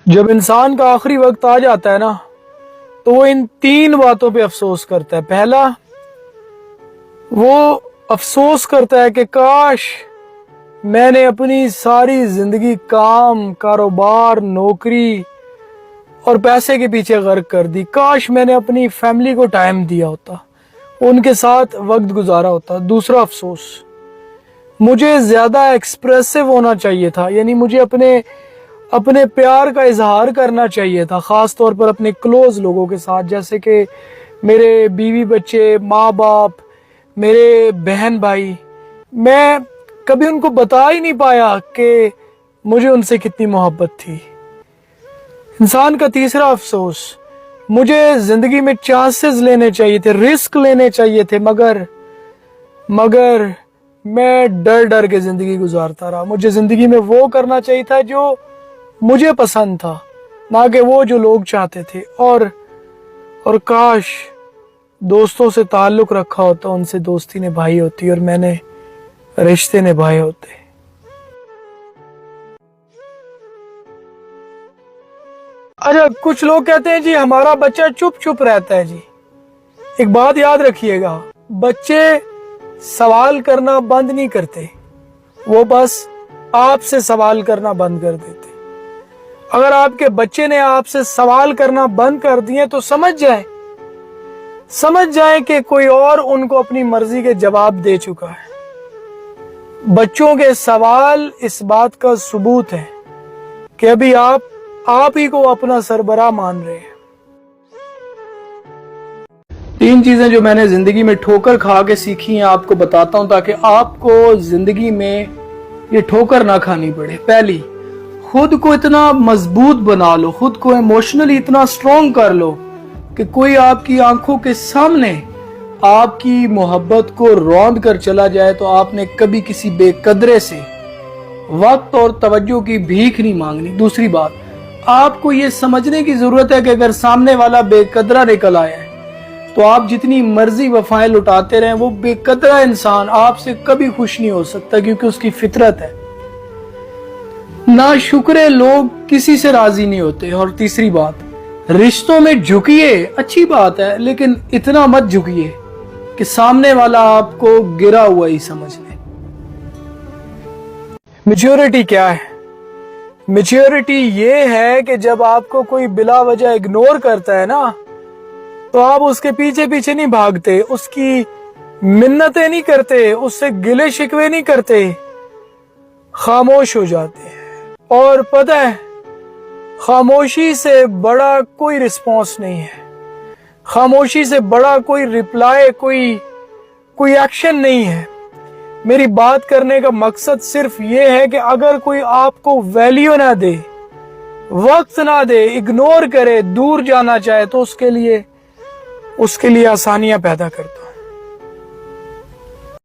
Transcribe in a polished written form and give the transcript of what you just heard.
جب انسان کا آخری وقت آ جاتا ہے نا تو وہ ان 3 باتوں پہ افسوس کرتا ہے۔ پہلا، وہ افسوس کرتا ہے کہ کاش میں نے اپنی ساری زندگی کام، کاروبار، نوکری اور پیسے کے پیچھے غرق کر دی۔ کاش میں نے اپنی فیملی کو ٹائم دیا ہوتا، ان کے ساتھ وقت گزارا ہوتا۔ دوسرا افسوس، مجھے زیادہ ایکسپریسو ہونا چاہیے تھا، یعنی مجھے اپنے پیار کا اظہار کرنا چاہیے تھا، خاص طور پر اپنے کلوز لوگوں کے ساتھ، جیسے کہ میرے بیوی بچے، ماں باپ، میرے بہن بھائی۔ میں کبھی ان کو بتا ہی نہیں پایا کہ مجھے ان سے کتنی محبت تھی۔ انسان کا تیسرا افسوس، مجھے زندگی میں چانسز لینے چاہیے تھے، رسک لینے چاہیے تھے، مگر میں ڈر کے زندگی گزارتا رہا۔ مجھے زندگی میں وہ کرنا چاہیے تھا جو مجھے پسند تھا، نہ کہ وہ جو لوگ چاہتے تھے۔ اور کاش دوستوں سے تعلق رکھا ہوتا، ان سے دوستی نبھائی ہوتی اور میں نے رشتے نبھائے ہوتے۔ اچھا، کچھ لوگ کہتے ہیں جی ہمارا بچہ چپ رہتا ہے۔ جی ایک بات یاد رکھیے گا، بچے سوال کرنا بند نہیں کرتے، وہ بس آپ سے سوال کرنا بند کر دیتے۔ اگر آپ کے بچے نے آپ سے سوال کرنا بند کر دیے تو سمجھ جائیں کہ کوئی اور ان کو اپنی مرضی کے جواب دے چکا ہے۔ بچوں کے سوال اس بات کا ثبوت ہے کہ ابھی آپ ہی کو اپنا سربراہ مان رہے ہیں۔ 3 چیزیں جو میں نے زندگی میں ٹھوکر کھا کے سیکھی ہیں آپ کو بتاتا ہوں، تاکہ آپ کو زندگی میں یہ ٹھوکر نہ کھانی پڑے۔ پہلی، خود کو اتنا مضبوط بنا لو، خود کو ایموشنلی اتنا سٹرونگ کر لو کہ کوئی آپ کی آنکھوں کے سامنے آپ کی محبت کو روند کر چلا جائے تو آپ نے کبھی کسی بے قدرے سے وقت اور توجہ کی بھیک نہیں مانگنی۔ دوسری بات، آپ کو یہ سمجھنے کی ضرورت ہے کہ اگر سامنے والا بے قدرہ نکل آیا ہے تو آپ جتنی مرضی وفائیں لٹاتے رہیں، وہ بے قدرہ انسان آپ سے کبھی خوش نہیں ہو سکتا، کیونکہ اس کی فطرت ہے۔ ناشکرے لوگ کسی سے راضی نہیں ہوتے۔ اور تیسری بات، رشتوں میں جھکیے، اچھی بات ہے، لیکن اتنا مت جھکیے کہ سامنے والا آپ کو گرا ہوا ہی سمجھ لے۔ میچورٹی کیا ہے؟ میچورٹی یہ ہے کہ جب آپ کو کوئی بلا وجہ اگنور کرتا ہے نا تو آپ اس کے پیچھے نہیں بھاگتے، اس کی منتیں نہیں کرتے، اس سے گلے شکوے نہیں کرتے، خاموش ہو جاتے ہیں۔ اور پتہ ہے، خاموشی سے بڑا کوئی رسپانس نہیں ہے، خاموشی سے بڑا کوئی رپلائی، کوئی ایکشن نہیں ہے۔ میری بات کرنے کا مقصد صرف یہ ہے کہ اگر کوئی آپ کو ویلیو نہ دے، وقت نہ دے، اگنور کرے، دور جانا چاہے تو اس کے لیے آسانیاں پیدا کرتا ہوں۔